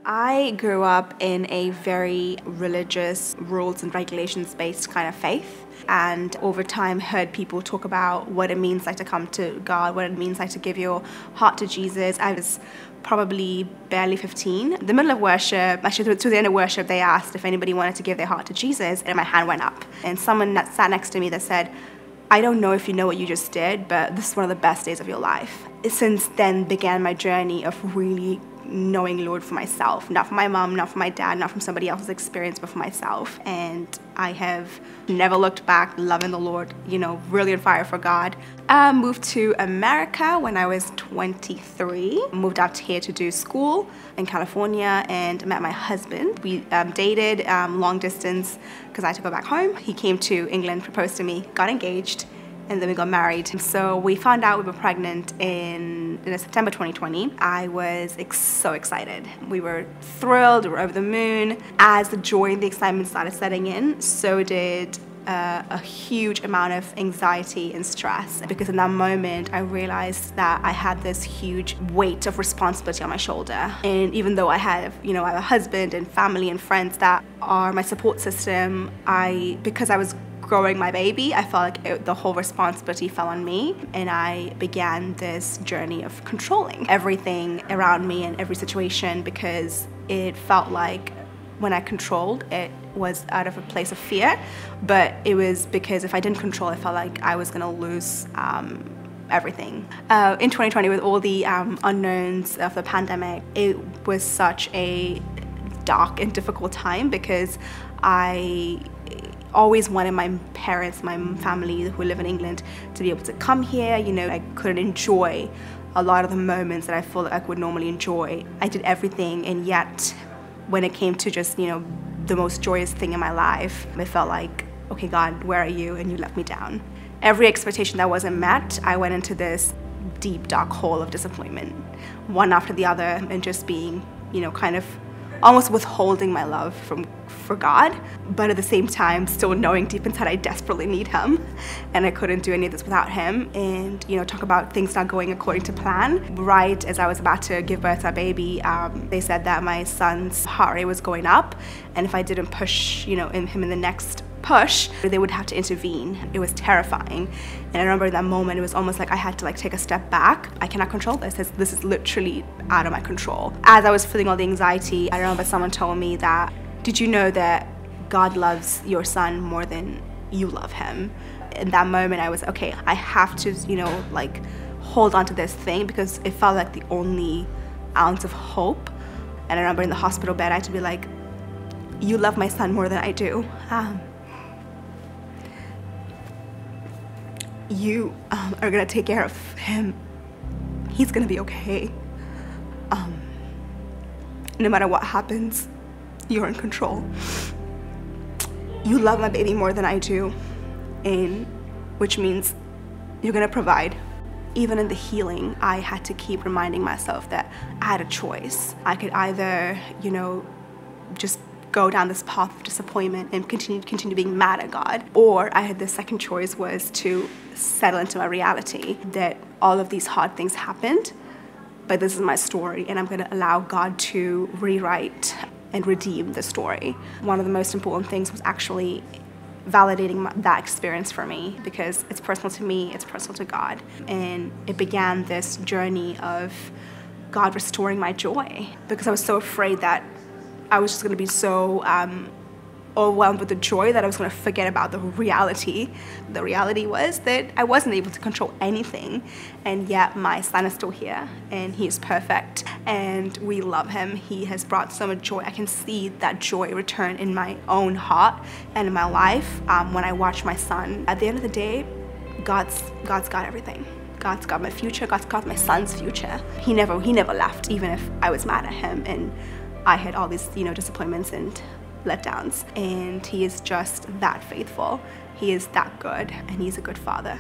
I grew up in a very religious, rules and regulations based kind of faith, and over time heard people talk about what it means like to come to God, what it means like to give your heart to Jesus. I was probably barely 15. In the middle of worship, actually to the end of worship, they asked if anybody wanted to give their heart to Jesus, and my hand went up. And someone that sat next to me that said, "I don't know if you know what you just did, but this is one of the best days of your life." Since then began my journey of really knowing Lord for myself, not from my mom, not from my dad, not from somebody else's experience, but for myself. And I have never looked back, loving the Lord, really on fire for God. I moved to America when I was 23, moved out here to do school in California and met my husband. We dated long distance because I had to go back home. He came to England, proposed to me, got engaged, and then we got married. So we found out we were pregnant in September 2020. I was so excited. We were thrilled, we were over the moon. As the joy and the excitement started setting in, so did a huge amount of anxiety and stress, because in that moment I realized that I had this huge weight of responsibility on my shoulder. And even though I have a husband and family and friends that are my support system, because I was growing my baby, I felt like the whole responsibility fell on me, and I began this journey of controlling everything around me and every situation, because it felt like when I controlled, it was out of a place of fear, but it was because if I didn't control, I felt like I was gonna lose everything. In 2020, with all the unknowns of the pandemic, it was such a dark and difficult time, because I always wanted my parents, my family who live in England, to be able to come here. I couldn't enjoy a lot of the moments that I feel like I would normally enjoy. I did everything, and yet when it came to just, the most joyous thing in my life, it felt like, okay, God, where are you? And you let me down. Every expectation that wasn't met, I went into this deep, dark hole of disappointment, one after the other, and just being, kind of almost withholding my love for God, but at the same time still knowing deep inside I desperately need Him, and I couldn't do any of this without Him. And talk about things not going according to plan. Right as I was about to give birth to a baby, they said that my son's heart rate was going up, and if I didn't push him in the next push, they would have to intervene. It was terrifying. And I remember in that moment, it was almost like I had to take a step back. I cannot control this. This is literally out of my control. As I was feeling all the anxiety, I remember someone told me that, "Did you know that God loves your son more than you love him?" In that moment, I was, okay, I have to, hold on to this thing, because it felt like the only ounce of hope. And I remember in the hospital bed, I had to be like, "You love my son more than I do. You are gonna take care of him. He's gonna be okay. No matter what happens, you're in control. You love my baby more than I do, and which means you're gonna provide." Even in the healing, I had to keep reminding myself that I had a choice. I could either, just go down this path of disappointment and continue being mad at God, or I had the second choice, was to settle into my reality that all of these hard things happened, but this is my story, and I'm going to allow God to rewrite and redeem the story. One of the most important things was actually validating that experience for me, because it's personal to me, it's personal to God, and it began this journey of God restoring my joy, because I was so afraid that I was just going to be so overwhelmed with the joy that I was going to forget about the reality. The reality was that I wasn't able to control anything, and yet my son is still here, and he is perfect, and we love him. He has brought so much joy. I can see that joy return in my own heart and in my life when I watch my son. At the end of the day, God's got everything. God's got my future. God's got my son's future. He never left, even if I was mad at him and I had all these, disappointments and letdowns. And He is just that faithful. He is that good, and He's a good Father.